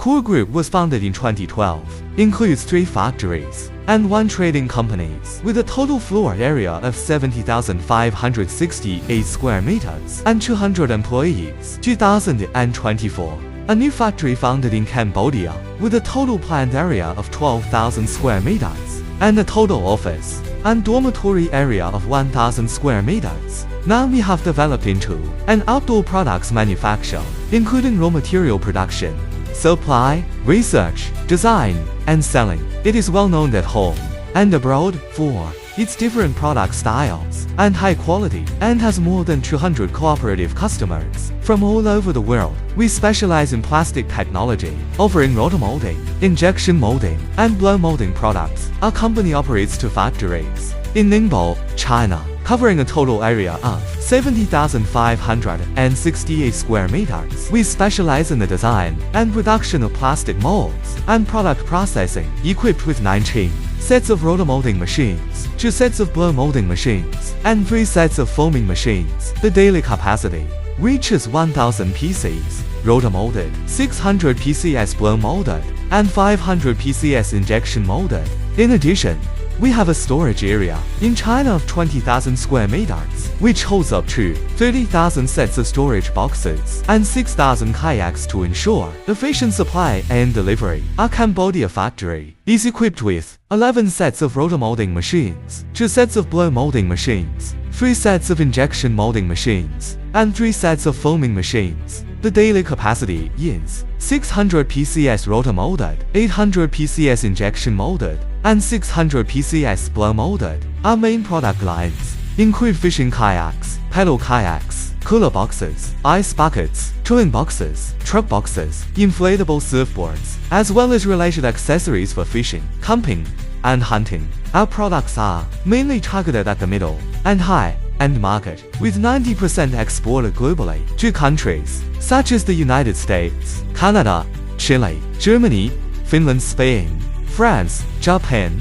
Core Group was founded in 2012, includes 3 factories and 1 trading companies with a total floor area of 70,568 square meters and 200 employees. 2024. A new factory founded in Cambodia with a total planned area of 12,000 square meters and a total office and dormitory area of 1,000 square meters. Now we have developed into an outdoor products manufacturer, including raw material production, supply, research, design, and selling. It is well known at home and abroad for its different product styles and high quality, and has more than 200 cooperative customers from all over the world. We specialize in plastic technology, offering rotomolding, injection molding, and blow molding products. Our company operates 2 factories in Ningbo, China, covering a total area of 70,568 square meters. We specialize in the design and production of plastic molds and product processing, equipped with 19 sets of rotomolding machines, 2 sets of blow molding machines, and 3 sets of foaming machines. The daily capacity reaches 1,000 PCs rotomolded, 600 PCS blow molded, and 500 PCS injection molded. In addition, we have a storage area in China of 20,000 square meters, which holds up to 30,000 sets of storage boxes and 6,000 kayaks to ensure efficient supply and delivery. Our Cambodia factory is equipped with 11 sets of rotomolding machines, 2 sets of blow molding machines, 3 sets of injection molding machines, and 3 sets of foaming machines. The daily capacity is 600 PCS rotomolded, 800 PCS injection molded, and 600 PCS blow molded. Our main product lines include fishing kayaks, paddle kayaks, cooler boxes, ice buckets, towing boxes, truck boxes, inflatable surfboards, as well as related accessories for fishing, camping, and hunting. Our products are mainly targeted at the middle and high-end market, with 90% exported globally to countries such as the United States, Canada, Chile, Germany, Finland, Spain, France, Japan,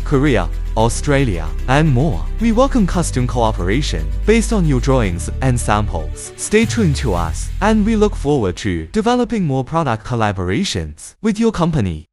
Korea, Australia, and more. We welcome custom cooperation based on your drawings and samples. Stay tuned to us, and we look forward to developing more product collaborations with your company.